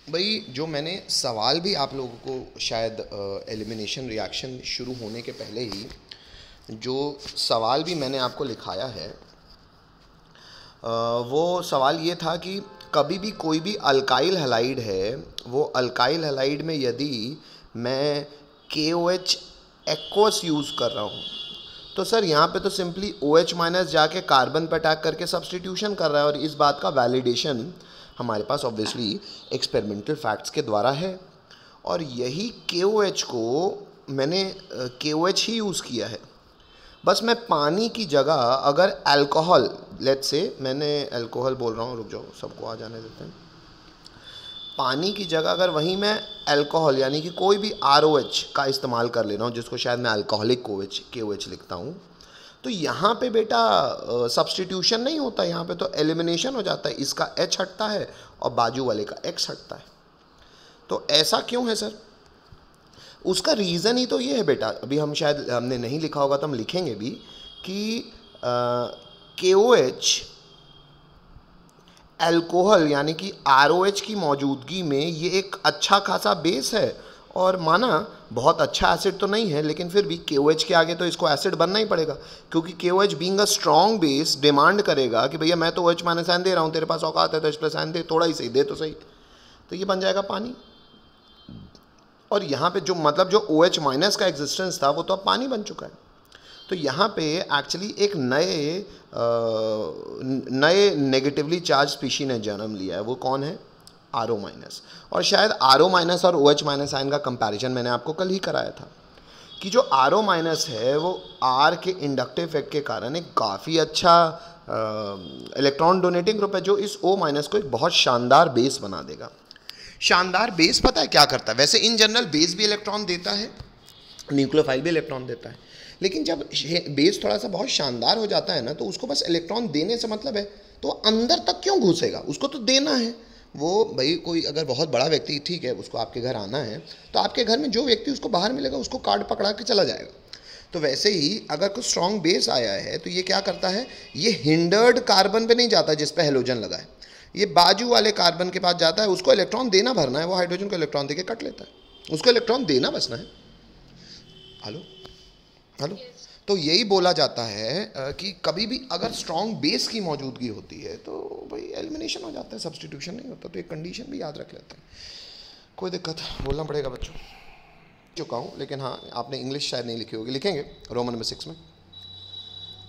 भाई जो मैंने सवाल भी आप लोगों को शायद एलिमिनेशन रिएक्शन शुरू होने के पहले ही जो सवाल भी मैंने आपको लिखाया है वो सवाल ये था कि कभी भी कोई भी अल्काइल हैलाइड है, वो अल्काइल हैलाइड में यदि मैं KOH एक्वस यूज़ कर रहा हूँ तो सर यहाँ पे तो सिंपली OH माइनस जाके कार्बन पे अटैक करके सब्सटीट्यूशन कर रहा है, और इस बात का वैलिडेशन हमारे पास ऑब्वियसली एक्सपेरिमेंटल फैक्ट्स के द्वारा है। और यही KOH को मैंने KOH ही यूज़ किया है। बस मैं पानी की जगह अगर अल्कोहल, लेट्स से मैंने अल्कोहल बोल रहा हूँ, रुक जाओ सबको आ जाने देते हैं। पानी की जगह अगर वहीं मैं अल्कोहल यानी कि कोई भी ROH का इस्तेमाल कर ले रहा हूँ, जिसको शायद मैं अल्कोहलिक KOH लिखता हूँ, तो यहाँ पे बेटा सब्सटीट्यूशन नहीं होता, यहाँ पे तो एलिमिनेशन हो जाता है। इसका H हटता है और बाजू वाले का X हटता है। तो ऐसा क्यों है सर? उसका रीज़न ही तो ये है बेटा, अभी हम शायद हमने नहीं लिखा होगा तो हम लिखेंगे भी कि KOH अल्कोहल यानी कि ROH की मौजूदगी में ये एक अच्छा खासा बेस है, और माना बहुत अच्छा एसिड तो नहीं है, लेकिन फिर भी KOH के आगे तो इसको एसिड बनना ही पड़ेगा, क्योंकि KOH being a strong base demand करेगा कि भैया मैं तो OH माइनस आयन दे रहा हूँ, तेरे पास औकात है तो H प्लस आयन दे, थोड़ा ही सही दे तो सही। तो ये बन जाएगा पानी। और यहाँ पे जो मतलब जो OH माइनस का एग्जिस्टेंस था वो तो अब पानी बन चुका है। तो यहाँ पे एक्चुअली एक नए नेगेटिवली चार्ज स्पीशी ने जन्म लिया है। वो कौन है? RO minus. और शायद RO माइनस और OH माइनस आयन का कंपैरिजन मैंने आपको कल ही कराया था कि जो RO माइनस है वो R के इंडक्टिव इफेक्ट के कारण एक काफ़ी अच्छा इलेक्ट्रॉन डोनेटिंग ग्रुप है, जो इस O माइनस को एक बहुत शानदार बेस बना देगा। शानदार बेस पता है क्या करता है? वैसे इन जनरल बेस भी इलेक्ट्रॉन देता है, न्यूक्लियोफाइल भी इलेक्ट्रॉन देता है, लेकिन जब बेस थोड़ा सा बहुत शानदार हो जाता है ना, तो उसको बस इलेक्ट्रॉन देने से मतलब है, तो अंदर तक क्यों घुसेगा? उसको तो देना है। वो भाई कोई अगर बहुत बड़ा व्यक्ति, ठीक है, उसको आपके घर आना है तो आपके घर में जो व्यक्ति उसको बाहर मिलेगा उसको कार्ड पकड़ा के चला जाएगा। तो वैसे ही अगर कुछ स्ट्रॉन्ग बेस आया है तो ये क्या करता है, ये हिंडर्ड कार्बन पे नहीं जाता जिस पे हेलोजन लगा है, ये बाजू वाले कार्बन के पास जाता है। उसको इलेक्ट्रॉन देना भरना है, वो हाइड्रोजन को इलेक्ट्रॉन देके कट लेता है, उसको इलेक्ट्रॉन देना बसना है। Hello hello. तो यही बोला जाता है कि कभी भी अगर स्ट्रॉन्ग बेस की मौजूदगी होती है तो भाई एलिमिनेशन हो जाता है, सब्सटीट्यूशन नहीं होता। तो एक कंडीशन भी याद रख लेते हैं। कोई दिक्कत बोलना पड़ेगा बच्चों, चुका हूँ, लेकिन हाँ आपने इंग्लिश शायद नहीं लिखी होगी, लिखेंगे रोमन नंबर 6 में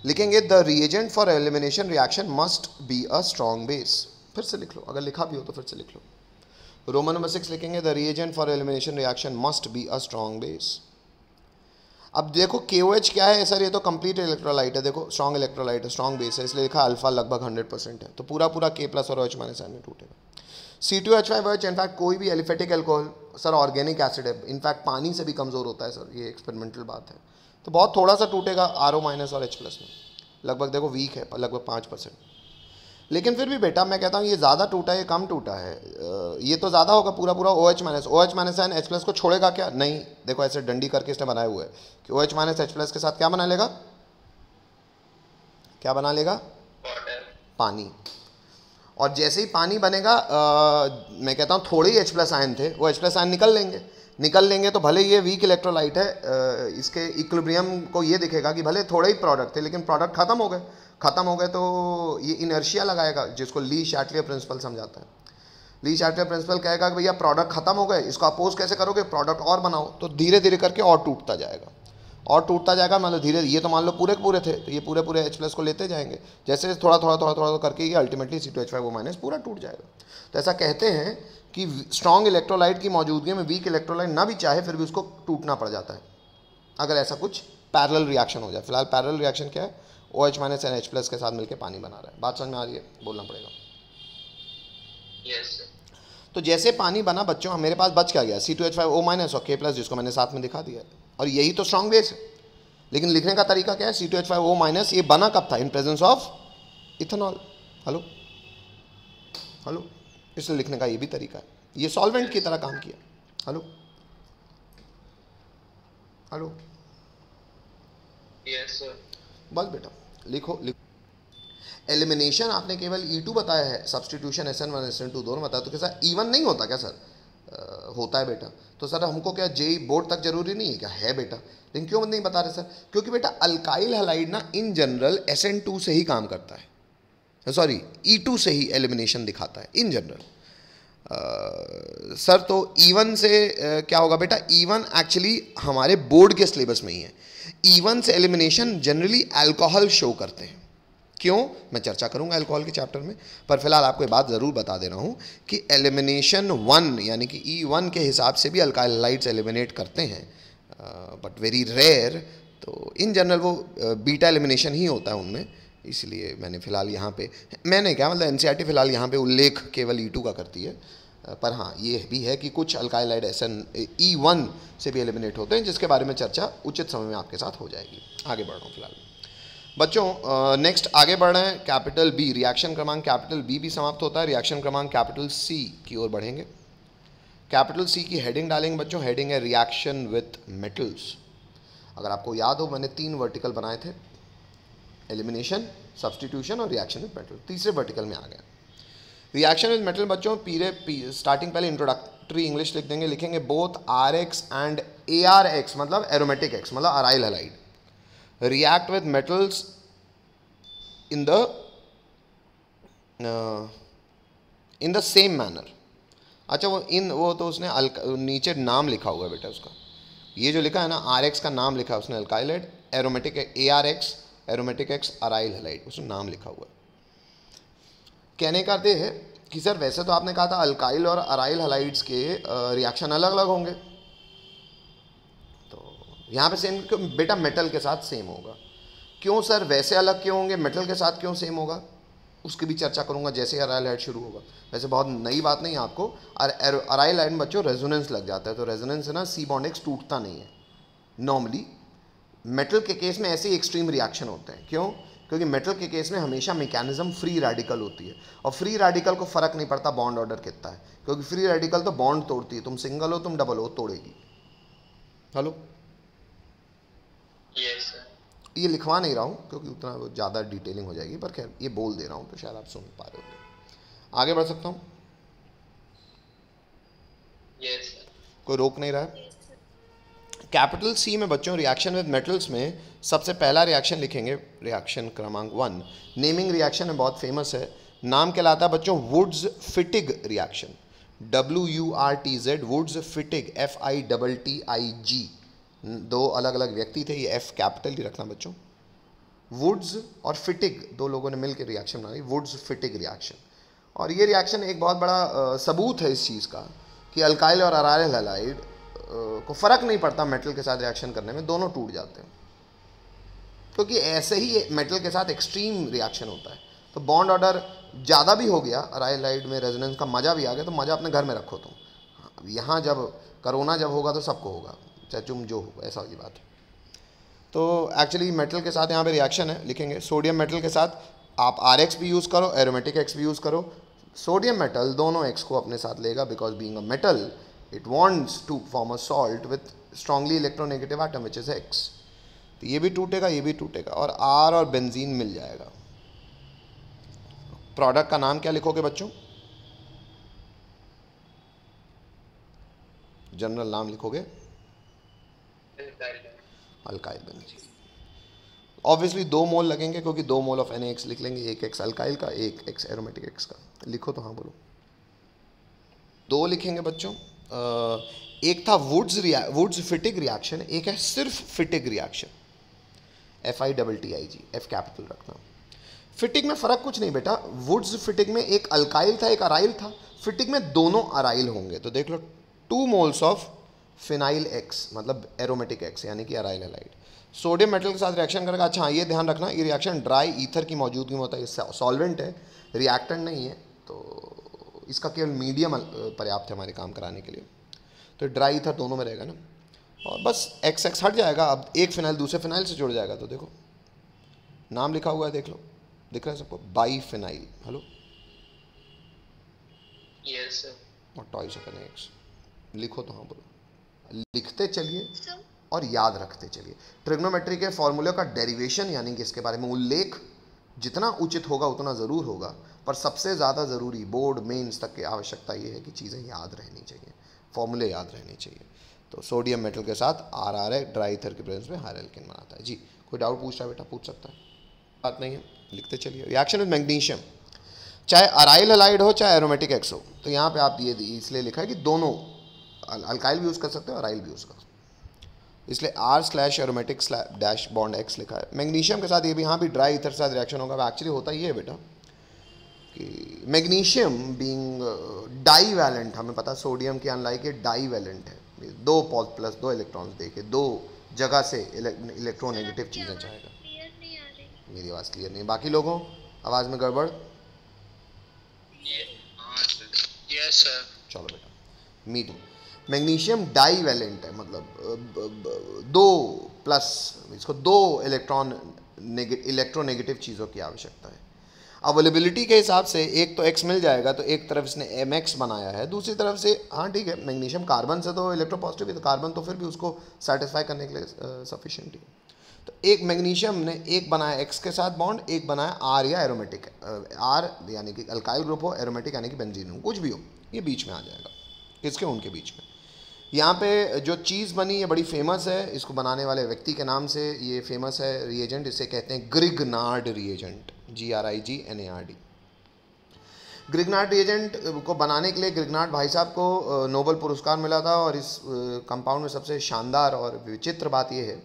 लिखेंगे the reagent for elimination reaction must be a strong base. फिर से लिख लो, अगर लिखा भी हो तो फिर से लिख लो। रोमन नंबर 6 लिखेंगे the reagent for elimination reaction must be a strong base. अब देखो KOH क्या है सर? ये तो कंप्लीट इलेक्ट्रोलाइट है, देखो स्ट्रॉन्ग इलेक्ट्रोलाइट है, स्ट्रॉन्ग बेस है, इसलिए लिखा अल्फा लगभग 100% है, तो पूरा पूरा K प्लस और OH माइनस आयन में टूटेगा। C2H5OH इनफैक्ट कोई भी aliphatic alcohol sir organic acid है, इनफैक्ट पानी से भी कमज़ोर होता है सर, ये एक्सपेरिमेंटल बात है। तो बहुत थोड़ा सा टूटेगा RO माइनस और H प्लस में, लगभग देखो वीक है, लगभग 5%। लेकिन फिर भी बेटा मैं कहता हूँ ये ज़्यादा टूटा है, ये कम टूटा है, ये तो ज़्यादा होगा पूरा पूरा OH minus ion H plus को छोड़ेगा क्या? नहीं, देखो ऐसे डंडी करके इसने बनाए हुए है कि OH माइनस H प्लस के साथ क्या बना लेगा? क्या बना लेगा? पानी। और जैसे ही पानी बनेगा मैं कहता हूँ थोड़े ही H प्लस आयन थे, वो H प्लस आयन निकल लेंगे तो भले ये वीक इलेक्ट्रोलाइट है, इसके इक्विलिब्रियम को ये दिखेगा कि भले थोड़े ही प्रोडक्ट थे लेकिन प्रोडक्ट खत्म हो गए तो ये इनर्शिया लगाएगा, जिसको ली शैटलियर प्रिंसिपल समझाता है। ली शैटलियर प्रिंसिपल कहेगा कि भैया प्रोडक्ट खत्म हो गए, इसको अपोज कैसे करोगे? प्रोडक्ट और बनाओ, तो धीरे धीरे करके और टूटता जाएगा। मान लो धीरे, ये तो मान लो पूरे थे, तो ये पूरे H प्लस को लेते जाएंगे, जैसे थोड़ा करके ये अल्टीमेटली C2H5O माइनस पूरा टूट जाएगा। तो ऐसा कहते हैं कि स्ट्रॉन्ग इलेक्ट्रोलाइट की मौजूदगी में वीक इलेक्ट्रोलाइट ना भी चाहे फिर भी उसको टूटना पड़ जाता है अगर ऐसा कुछ पैरेलल रिएक्शन हो जाए। फिलहाल पैरेलल रिएक्शन क्या है? OH minus and H plus के साथ मिलकर पानी बना रहा है। बात समझ में आ रही है? बोलना पड़ेगा। yes, तो जैसे पानी बना बच्चों, मेरे पास बच क्या गया? C2H5O माइनस और K प्लस, जिसको मैंने साथ में दिखा दिया है, और यही तो स्ट्रॉन्ग बेस है। लेकिन लिखने का तरीका क्या है? C2H5O माइनस ये बना कब था? In presence of ethanol. Hello, इसलिए लिखने का ये भी तरीका है, ये सॉल्वेंट की तरह काम किया। हेलो yes, बस बेटा लिखो। एलिमिनेशन आपने केवल E2 बताया है, सब्सटीट्यूशन SN1 SN2 दोनों बताया, तो कैसा E1 नहीं होता क्या सर? होता है बेटा। तो सर हमको क्या जेई बोर्ड तक जरूरी नहीं है क्या? है बेटा, लेकिन क्यों नहीं बता रहे सर? क्योंकि बेटा अल्काइल हैलाइड ना इन जनरल SN2 से ही काम करता है, सॉरी E2 से ही एलिमिनेशन दिखाता है इन जनरल। सर तो E1 से क्या होगा बेटा? E1 एक्चुअली हमारे बोर्ड के सिलेबस में ही है। E1 से एलिमिनेशन जनरली अल्कोहल शो करते हैं। क्यों? मैं चर्चा करूंगा अल्कोहल के चैप्टर में, पर फिलहाल आपको एक बात ज़रूर बता दे रहा हूं कि एलिमिनेशन 1 यानी कि E1 के हिसाब से भी अल्काइल हैलाइड्स एलिमिनेट करते हैं, बट वेरी रेयर। तो इन जनरल वो बीटा एलिमिनेशन ही होता है उनमें, इसलिए मैंने फिलहाल यहाँ पे, मैंने क्या मतलब NCERT फिलहाल यहाँ पे उल्लेख केवल E2 का करती है। पर हाँ ये भी है कि कुछ अल्काइल हैलाइड E1 से भी एलिमिनेट होते हैं, जिसके बारे में चर्चा उचित समय में आपके साथ हो जाएगी। आगे बढ़ रहा हूँ फिलहाल बच्चों, नेक्स्ट आगे बढ़ रहे हैं। कैपिटल बी, रिएक्शन क्रमांक कैपिटल बी भी समाप्त होता है, रिएक्शन क्रमांक कैपिटल सी की ओर बढ़ेंगे। कैपिटल सी की हेडिंग डालेंगे बच्चों, हेडिंग है रिएक्शन विथ मेटल्स। अगर आपको याद हो मैंने 3 वर्टिकल बनाए थे, एलिमिनेशन, सब्सटीट्यूशन और रिएक्शन विथ मेटल। तीसरे वर्टिकल में आ गया रिएक्शन विथ मेटल। बच्चों स्टार्टिंग पहले इंट्रोडक्टरी इंग्लिश लिख देंगे, लिखेंगे बोथ RX एंड ARX मतलब एरोमेटिक X मतलब aryl halide react with metals in the same manner। अच्छा वो तो उसने नीचे नाम लिखा हुआ है बेटा उसका, ये जो लिखा है ना RX का नाम लिखा है उसने alkyl halide, aromatic ARX aromatic X aryl halide, उसने नाम लिखा हुआ है। कहने का अर्थ है कि सर वैसे तो आपने कहा था अल्काइल और अराइल हैलाइड्स के रिएक्शन अलग अलग होंगे, यहाँ पे सेम क्यों बेटा? मेटल के साथ सेम होगा। क्यों सर वैसे अलग क्यों होंगे, मेटल के साथ क्यों सेम होगा? उसकी भी चर्चा करूंगा जैसे ही अराइल हैलाइड शुरू होगा। वैसे बहुत नई बात नहीं है आपको, अराइल हैलाइड में बच्चों रेजोनेंस लग जाता है, तो रेजोनेंस से ना C बॉन्ड X टूटता नहीं है नॉर्मली। मेटल के केस में ऐसे ही एक्सट्रीम रिएक्शन होते हैं। क्यों? क्योंकि मेटल के केस में हमेशा मैकेनिज्म फ्री रेडिकल होती है, और फ्री रेडिकल को फर्क नहीं पड़ता बॉन्ड ऑर्डर कितना है, क्योंकि फ्री रेडिकल तो बॉन्ड तोड़ती है, तुम सिंगल हो तुम डबल हो तोड़ेगी। हेलो yes, ये लिखवा नहीं रहा हूँ क्योंकि उतना ज़्यादा डिटेलिंग हो जाएगी, पर खैर ये बोल दे रहा हूँ तो शायद आप सुन पा रहे हो। आगे बढ़ सकता हूँ? yes, कोई रोक नहीं रहा है। कैपिटल C में बच्चों रिएक्शन विद मेटल्स में सबसे पहला रिएक्शन लिखेंगे, रिएक्शन क्रमांक 1। नेमिंग रिएक्शन है, बहुत फेमस है, नाम कहलाता है बच्चों Wurtz Fittig reaction, WURTZ Wurtz Fittig FITTIG। 2 अलग अलग व्यक्ति थे, ये F कैपिटल ही रखना बच्चों। वुड्स और फिटिग 2 लोगों ने मिलकर रिएक्शन बनाई, वुड्स फिटिग रिएक्शन। और ये रिएक्शन एक बहुत बड़ा सबूत है इस चीज़ का कि अल्काइल और अराइल हैलाइड को फ़र्क नहीं पड़ता मेटल के साथ रिएक्शन करने में, दोनों टूट जाते हैं। क्योंकि ऐसे ही मेटल के साथ एक्सट्रीम रिएक्शन होता है, तो बॉन्ड ऑर्डर ज़्यादा भी हो गया, अराइल हैलाइड में रेजोनेंस का मज़ा भी आ गया, तो मज़ा अपने घर में रखो तुम। यहाँ जब कोरोना जब होगा तो सबको होगा, चाहे तुम जो हो, ऐसा वाली बात है। तो एक्चुअली मेटल के साथ यहाँ पे रिएक्शन है, लिखेंगे सोडियम मेटल के साथ आप RX भी यूज़ करो, एरोमेटिक X भी यूज़ करो। सोडियम मेटल दोनों X को अपने साथ लेगा, because being a metal it wants to form a salt with strongly electronegative atom which is X। तो ये भी टूटेगा, ये भी टूटेगा, और R और बेंजीन मिल जाएगा। प्रोडक्ट का नाम क्या लिखोगे बच्चों? जनरल नाम लिखोगे अल्काइल बेंजीन। ऑब्वियसली 2 मोल लगेंगे क्योंकि 2 मोल ऑफ NaX लिख लेंगे, एक X अल्काइल का, एक X एरोमेटिक X का। लिखो तो हाँ बोलो। 2 लिखेंगे बच्चों। एक था वुड्स फिटिग रिएक्शन, एक है सिर्फ फिटिग रिएक्शन, FITTIG, F कैपिटल रखना। फिटिग में फ़र्क कुछ नहीं बेटा, वुड्स फिटिग में एक अल्काइल था एक अराइल था, फिटिग में दोनों अराइल होंगे। तो देख लो 2 मोल्स ऑफ फिनाइल X मतलब एरोमेटिक X यानी कि अराइल हैलाइड सोडियम मेटल के साथ रिएक्शन करेगा। अच्छा ये ध्यान रखना, ये रिएक्शन ड्राई ईथर की मौजूदगी में होता है, ये सॉल्वेंट है, रिएक्टेंट नहीं है, तो इसका केवल मीडियम पर्याप्त है हमारे काम कराने के लिए। तो ड्राई ईथर दोनों में रहेगा ना, और बस XX हट जाएगा। अब एक फिनाइल दूसरे फिनाइल से जुड़ जाएगा, तो देखो नाम लिखा हुआ है, देख लो, दिख रहा है सबको, by phenyl. Hello yes, sir, और टॉइस ऑफ NaX लिखो तो हाँ बोलो। लिखते चलिए और याद रखते चलिए। ट्रिग्नोमेट्री के फॉर्मूले का डेरिवेशन यानी कि इसके बारे में उल्लेख जितना उचित होगा उतना ज़रूर होगा, पर सबसे ज़्यादा ज़रूरी बोर्ड मेंस तक की आवश्यकता ये है कि चीज़ें याद रहनी चाहिए, फॉर्मूले याद रहने चाहिए। तो सोडियम मेटल के साथ RR है, ड्राई ईथर के प्रेजेंस में हायर एल्केन बनाता है। जी कोई डाउट पूछ रहा है बेटा, पूछ सकता है, बात नहीं है, लिखते चलिए। रिएक्शन विद मैग्नीशियम, चाहे अराइल हैलाइड हो चाहे एरोमेटिक एक्स हो, तो यहाँ पे आप ये इसलिए लिखा है कि दोनों अल्काइल भी यूज़ कर सकते हो, अराइल भी यूज़ कर सकते हो, इसलिए R/एरोमेटिक डैश बॉन्ड X लिखा है। मैग्नीशियम के साथ ये भी, यहाँ भी ड्राई ईथर के साथ रिएक्शन होगा। एक्चुअली होता ही है बेटा कि मैग्नीशियम बीइंग डाई वैलेंट, हमें पता सोडियम के अनलाइक ये डाई वैलेंट है, 2 प्लस 2 इलेक्ट्रॉन्स देके 2 जगह से इलेक्ट्रोनेगेटिव चीज़ें चाहेगा। मेरी आवाज़ क्लियर नहीं, बाकी लोगों आवाज़ में गड़बड़? Yes sir. चलो बेटा, मीटिंग। मैग्नीशियम डाई वैलेंट है, मतलब 2 प्लस, इसको 2 इलेक्ट्रोनेगेटिव चीज़ों की आवश्यकता है। अवेलेबिलिटी के हिसाब से एक तो X मिल जाएगा, तो एक तरफ इसने MX बनाया है, दूसरी तरफ से हाँ ठीक है, मैग्नीशियम कार्बन से तो इलेक्ट्रोपॉजिटिव है, तो कार्बन तो फिर भी उसको सेटिस्फाई करने के लिए सफिशिएंट है। तो एक मैग्नीशियम ने एक बनाया X के साथ बॉन्ड, एक बनाया R या एरोमेटिक, R यानी कि अल्काइल ग्रुप हो, एरोमेटिक यानी कि बेंजीन हो, कुछ भी हो, ये बीच में आ जाएगा, किसके, उनके बीच में। यहाँ पे जो चीज़ बनी ये बड़ी फेमस है, इसको बनाने वाले व्यक्ति के नाम से ये फेमस है रिएजेंट, इसे कहते हैं Grignard reagent, GRIGNARD। Grignard reagent को बनाने के लिए ग्रिग्नार्ड भाई साहब को नोबेल पुरस्कार मिला था। और इस कंपाउंड में सबसे शानदार और विचित्र बात यह है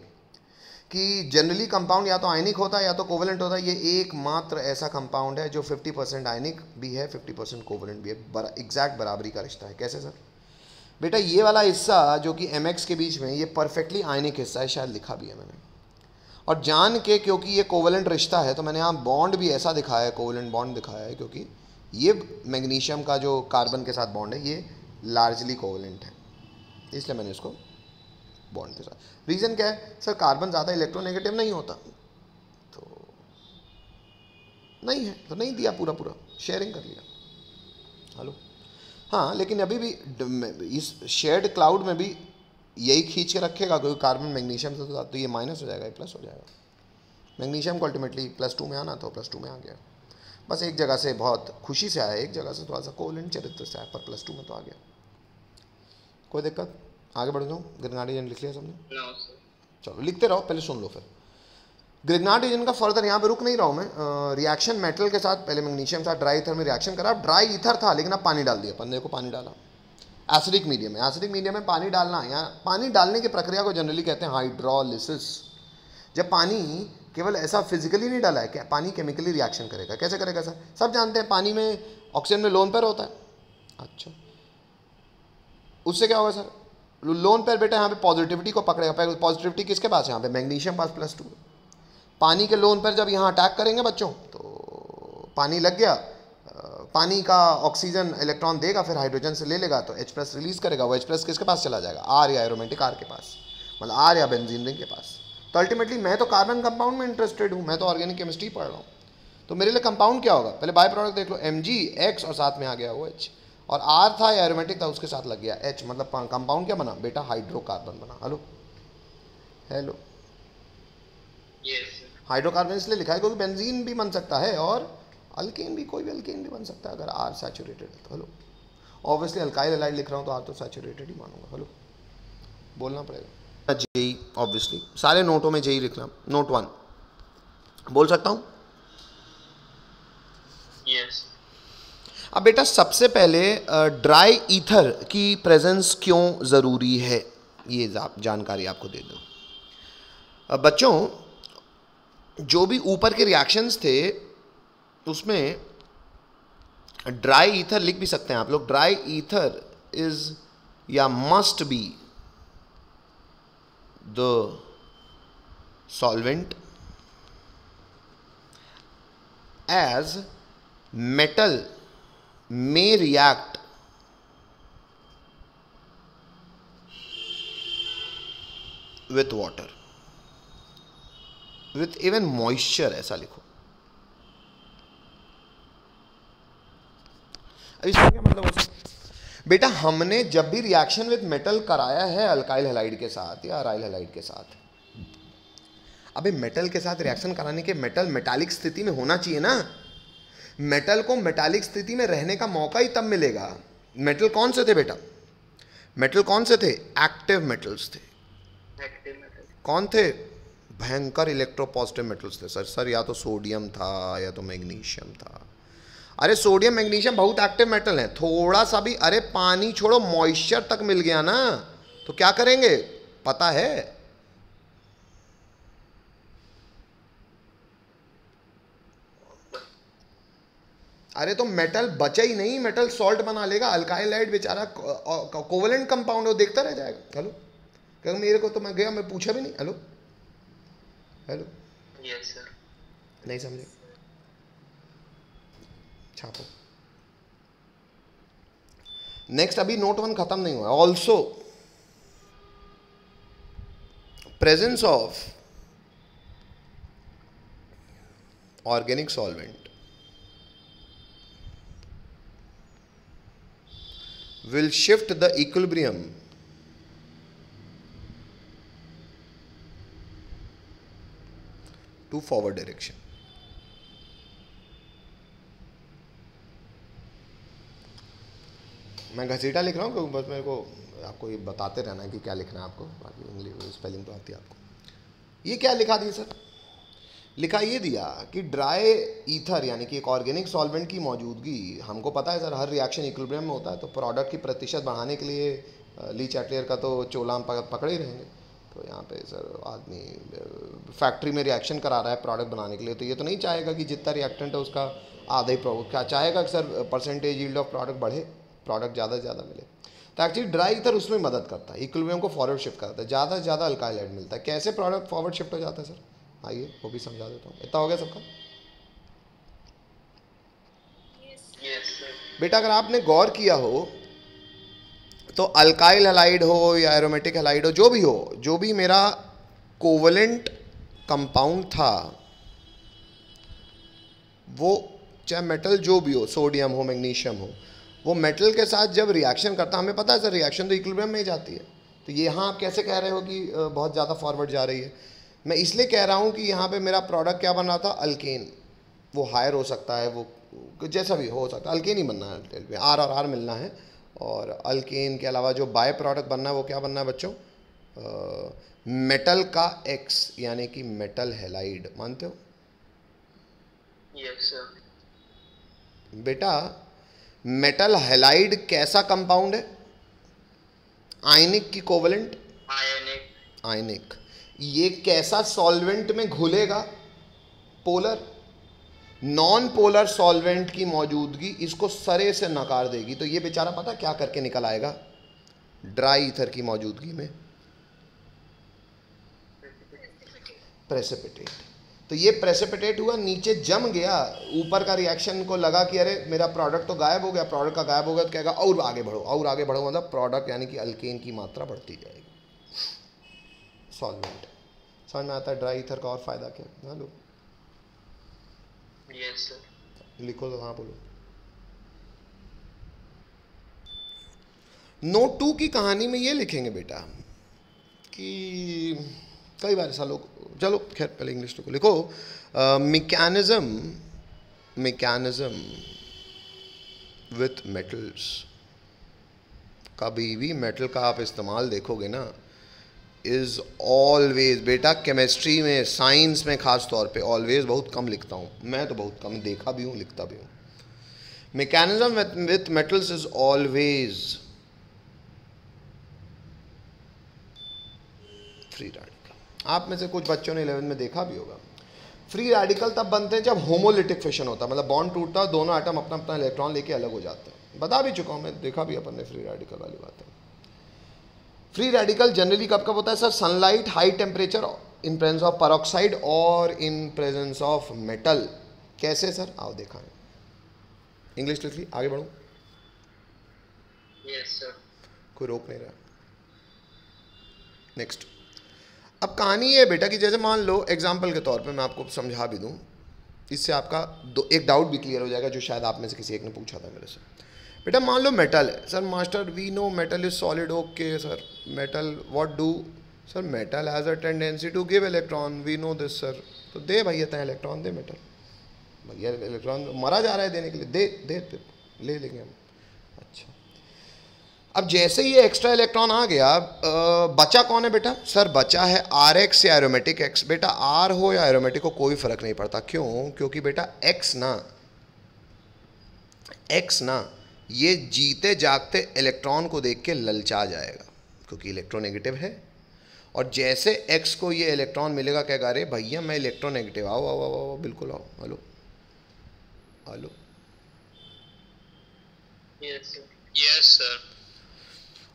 कि जनरली कंपाउंड या तो आयनिक होता है या तो कोवेलेंट होता है। ये एकमात्र ऐसा कंपाउंड है जो 50% आयनिक भी है, 50% कोवेलेंट भी है, एग्जैक्ट बराबरी का रिश्ता है। कैसे सर? बेटा ये वाला हिस्सा जो कि MX के बीच में, ये परफेक्टली आयनिक हिस्सा है, शायद लिखा भी है मैंने, और जान के, क्योंकि ये कोवेलेंट रिश्ता है तो मैंने यहाँ बॉन्ड भी ऐसा दिखाया है, कोवेलेंट बॉन्ड दिखाया है, क्योंकि ये मैग्नीशियम का जो कार्बन के साथ बॉन्ड है ये लार्जली कोवेलेंट है, इसलिए मैंने इसको बॉन्ड के साथ। रीज़न क्या है सर? कार्बन ज़्यादा इलेक्ट्रोनेगेटिव नहीं होता, तो नहीं है तो नहीं दिया, पूरा पूरा शेयरिंग कर लिया। हेलो, हाँ, लेकिन अभी भी इस शेयर्ड क्लाउड में भी यही खींच के रखेगा, क्योंकि कार्बन मैग्नीशियम से तो ये माइनस हो जाएगा, ये प्लस हो जाएगा। मैग्नीशियम को अल्टीमेटली +2 में आना था, +2 में आ गया। बस एक जगह से बहुत खुशी से आया, एक जगह से थोड़ा सा कोवेलेंट चरित्र से आया, पर +2 में तो आ गया। कोई दिक्कत? आगे बढ़ जाऊँ? ग्रिग्नार्ड रीजन लिख लिया सबने? चलो लिखते रहो, पहले सुन लो फिर। ग्रिग्नार्ड रीजन का फर्दर यहाँ पे रुक नहीं रहा हूँ मैं। रिएक्शन मेटल के साथ, पहले मैग्नीशियम के साथ ड्राई ईथर में रिएक्शन करा। ड्राई ईथर था लेकिन अब पानी डाल दिया, बंदे को पानी डाला। एसिडिक मीडियम है, एसिडिक मीडियम में पानी डालना, यहाँ पानी डालने की प्रक्रिया को जनरली कहते हैं हाइड्रोलिसिस। जब पानी केवल ऐसा फिजिकली नहीं डाला है, क्या पानी केमिकली रिएक्शन करेगा। कैसे करेगा सर? सब जानते हैं पानी में ऑक्सीजन में लोन पेयर होता है। अच्छा, उससे क्या होगा सर? लोन पेयर बेटा यहाँ पे पॉजिटिविटी को पकड़ेगा। पॉजिटिविटी किसके पास है? यहाँ पे मैग्नीशियम पास +2। पानी के लोन पेयर जब यहाँ अटैक करेंगे बच्चों, तो पानी लग गया, पानी का ऑक्सीजन इलेक्ट्रॉन देगा, फिर हाइड्रोजन से ले लेगा, तो H+ रिलीज करेगा। वो H+ किसके पास चला जाएगा? R या एरोमेटिक R के पास, मतलब R या बेंजीन रिंग के पास। तो अल्टीमेटली मैं तो कार्बन कंपाउंड में इंटरेस्टेड हूँ, मैं तो ऑर्गेनिक केमिस्ट्री पढ़ रहा हूँ, तो मेरे लिए कंपाउंड क्या होगा? पहले बाय प्रोडक्ट देख लो, MgX और साथ में आ गया OH, और R था या एरोमेटिक था, उसके साथ लग गया H, मतलब कंपाउंड क्या बना बेटा? हाइड्रोकार्बन बना। हेलो हेलो, हाइड्रोकार्बन इसलिए लिखा है क्योंकि बेंजीन भी बन सकता है और अल्केन भी, कोई भी अल्केन भी बन सकता है अगर R सैचुरेटेड है तो। हेलो, ऑब्वियसली अल्काइल हैलाइड लिख रहा हूँ तो R तो सैचुरेटेड ही मानूंगा। हेलो, बोलना पड़ेगा। जेई ऑब्वियसली सारे नोटों में जेई लिखना। नोट 1 बोल सकता हूँ? यस। अब बेटा सबसे पहले ड्राई ईथर की प्रेजेंस क्यों ज़रूरी है, ये जानकारी आपको दे दूँ। बच्चों, जो भी ऊपर के रिएक्शंस थे उसमें ड्राई ईथर लिख भी सकते हैं आप लोग। ड्राई ईथर इज या must be the solvent as metal may react with water with even moisture, ऐसा लिखो। अब इसका क्या मतलब हो सकता? बेटा हमने जब भी रिएक्शन विद मेटल कराया है अल्काइल हैलाइड के साथ या अराइल हैलाइड के साथ, अबे मेटल के साथ रिएक्शन कराने के मेटल मेटालिक स्थिति में होना चाहिए ना। मेटल को मेटालिक स्थिति में रहने का मौका ही तब मिलेगा। मेटल कौन से थे बेटा? मेटल कौन से थे? एक्टिव मेटल्स थे। एक्टिव मेटल कौन थे? भयंकर इलेक्ट्रोपॉजिटिव मेटल्स थे सर या तो सोडियम था या तो मैग्नीशियम था। अरे सोडियम मैग्नीशियम बहुत एक्टिव मेटल है। थोड़ा सा भी, अरे पानी छोड़ो, मॉइस्चर तक मिल गया ना तो क्या करेंगे पता है? अरे तो मेटल बचा ही नहीं, मेटल सॉल्ट बना लेगा। अल्काइल हाइड बेचारा कोवेलेंट कंपाउंड है, वो देखता रह जाएगा। हेलो, क्योंकि मेरे को तो मैं गया, मैं पूछा भी नहीं। Hello hello, yes sir. नहीं समझे? छापो। नेक्स्ट, अभी नोट 1 खत्म नहीं हुआ। Also presence of organic solvent will shift the equilibrium to forward direction. मैं घसीटा लिख रहा हूँ क्योंकि बस मेरे को आपको ये बताते रहना है कि क्या लिखना है आपको, बाकी इंग्लिश स्पेलिंग तो आती है आपको। ये क्या लिखा दिया सर? लिखा ये दिया कि ड्राई ईथर यानी कि एक ऑर्गेनिक सॉल्वेंट की मौजूदगी, हमको पता है सर हर रिएक्शन इक्विलिब्रियम में होता है, तो प्रोडक्ट की प्रतिशत बढ़ाने के लिए ली चैटलियर का तो चोला हम पकड़े ही रहेंगे। तो यहाँ पे सर आदमी फैक्ट्री में रिएक्शन करा रहा है प्रोडक्ट बनाने के लिए, तो ये तो नहीं चाहेगा कि जितना रिएक्टेंट है उसका आधा ही क्या चाहेगा कि sir percentage yield of product बढ़े, प्रोडक्ट ज़्यादा से ज़्यादा मिले। तो एक्चुअली ड्राई ईथर उसमें मदद करता है, इक्विलिब्रियम को फॉरवर्ड शिफ्ट करता है, ज़्यादा से ज़्यादा अल्काइल हाइड मिलता है। कैसे प्रोडक्ट फॉरवर्ड शिफ्ट हो जाता है सर? आइए वो भी समझा देता हूँ। इतना हो गया सबका? बेटा अगर आपने गौर किया हो तो अल्काइल हैलाइड हो या एरोमेटिक हैलाइड हो, जो भी हो, जो भी मेरा कोवेलेंट कंपाउंड था वो चाहे मेटल जो भी हो, सोडियम हो मैग्नीशियम हो, वो मेटल के साथ जब रिएक्शन करता, हमें पता है सर रिएक्शन तो इक्विलिब्रियम में ही जाती है। तो ये यहाँ आप कैसे कह रहे हो कि बहुत ज़्यादा फॉरवर्ड जा रही है? मैं इसलिए कह रहा हूँ कि यहाँ पे मेरा प्रोडक्ट क्या बन रहा था? अल्केन। वो हायर हो सकता है, वो जैसा भी हो सकता है, अल्केन ही बनना है, आर और आर मिलना है। और अल्केन के अलावा जो बाय प्रोडक्ट बनना है वो क्या बनना है बच्चों? मेटल का एक्स यानी कि मेटल हैलाइड। मानते हो? Yes sir. बेटा मेटल हैलाइड कैसा कंपाउंड है? आयनिक की कोवेलेंट? आयनिक। आयनिक। ये कैसा सॉल्वेंट में घुलेगा? पोलर। नॉन पोलर सॉल्वेंट की मौजूदगी इसको सरे से नकार देगी। तो ये बेचारा पता क्या करके निकल आएगा? ड्राई ईथर की मौजूदगी में प्रेसिपिटेट। तो ये प्रेसिपिटेट हुआ, नीचे जम गया, ऊपर का रिएक्शन को लगा कि अरे मेरा प्रोडक्ट तो गायब हो गया। प्रोडक्ट का गायब हो गया तो कहेगा और आगे बढ़ो, और आगे बढ़ो, मतलब प्रोडक्ट यानी कि अल्केन की मात्रा बढ़ती जाएगी। सॉल्वेंट समझ में आता है? ड्राई ईथर का और फायदा क्या? Hello yes sir. लिखो तो, हाँ बोलो। नोट 2 की कहानी में ये लिखेंगे बेटा कि कई बार ऐसा लोग, चलो खैर पहले इंग्लिश को लिखो। Mechanism with metals. कभी भी मेटल का आप इस्तेमाल देखोगे ना, इज़ ऑलवेज, बेटा केमिस्ट्री में, साइंस में खास तौर पे, ऑलवेज बहुत कम लिखता हूँ मैं, तो बहुत कम देखा भी हूँ, लिखता भी हूँ। Mechanism with metals is always free radical. आप में से कुछ बच्चों ने 11th में देखा भी होगा। फ्री रेडिकल तब बनते हैं जब होमोलिटिक फिशन होता है, मतलब बॉन्ड टूटता है, दोनों एटम अपना अपना इलेक्ट्रॉन लेके अलग हो जाते हैं। बता भी चुका हूँ मैं, देखा भी अपन ने फ्री रेडिकल वाली बात है। फ्री रेडिकल जनरली कब कब होता है sir? Sunlight, high temperature, in presence of peroxide और इन प्रेजेंस ऑफ मेटल। कैसे सर? आओ देखा है। इंग्लिश लिख ली, आगे बढ़ो। Yes sir. कोई रोक नहीं रहा। नेक्स्ट। अब कहानी ये है बेटा कि जैसे मान लो एग्जाम्पल के तौर पे मैं आपको समझा भी दूं, इससे आपका एक डाउट भी क्लियर हो जाएगा जो शायद आप में से किसी एक ने पूछा था मेरे से। बेटा मान लो मेटल है। Sir master we know metal is solid. Okay sir, metal what do sir metal has a tendency to give electron, we know this sir. तो दे भैया तय इलेक्ट्रॉन, दे मेटल, भैया इलेक्ट्रॉन मरा जा रहा है देने के लिए, दे दे ले लेंगे हम। अच्छा, अब जैसे ये एक्स्ट्रा इलेक्ट्रॉन आ गया, बचा कौन है बेटा? सर बचा है आर एक्स या एरोमेटिक एक्स। बेटा आर हो या एरोमेटिक हो कोई फर्क नहीं पड़ता। क्यों? क्योंकि बेटा एक्स ना ये जीते जागते इलेक्ट्रॉन को देख के ललचा जाएगा, क्योंकि इलेक्ट्रोनेगेटिव है। और जैसे एक्स को ये इलेक्ट्रॉन मिलेगा, कहेगा अरे भैया मैं इलेक्ट्रोनेगेटिव, आओ आओ आओ आओ, बिल्कुल आओ, हेलो हेलो, यस सर।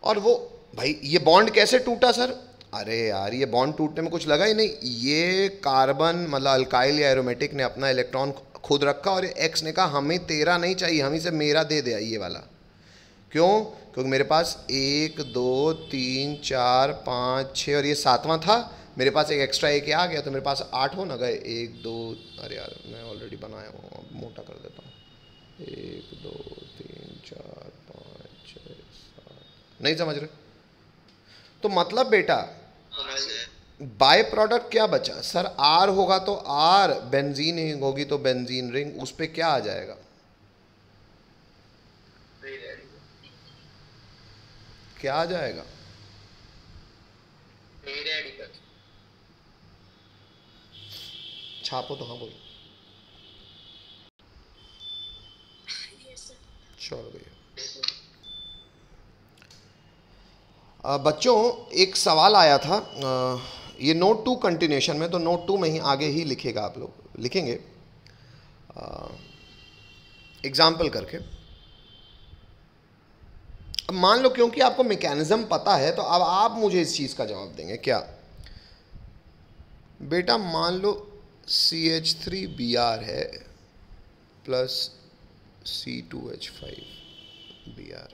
और वो भाई ये बॉन्ड कैसे टूटा सर? अरे यार ये बॉन्ड टूटने में कुछ लगा ही नहीं, ये कार्बन मतलब अल्काइल या एरोमेटिक ने अपना इलेक्ट्रॉन खुद रखा और एक्स ने कहा हमें तेरा नहीं चाहिए, हमें से मेरा दे दे ये वाला। क्यों? क्योंकि मेरे पास 1 2 3 4 5 6 और ये 7वां था, मेरे पास एक एक्स्ट्रा एक आ गया, तो मेरे पास 8 हो ना गए। 1 2, अरे यार मैं ऑलरेडी बनाया हूँ, अब मोटा कर देता हूँ। 1 2 3 4 5 6 7, नहीं समझ रहे? तो मतलब बेटा बाय प्रोडक्ट क्या बचा? सर आर होगा तो आर, बेंजीन होगी तो बेंजीन रिंग, उस पर क्या आ जाएगा? क्या आ जाएगा? छापो तो, हाँ बोलो। चलो भैया। बच्चों एक सवाल आया था, ये नोट 2 कंटिन्यूशन में, तो नोट 2 में ही आगे ही लिखेगा, आप लोग लिखेंगे एग्जाम्पल करके। अब मान लो क्योंकि आपको मैकेनिज्म पता है, तो अब आप मुझे इस चीज़ का जवाब देंगे। क्या बेटा? मान लो CH3Br है प्लस C2H5Br,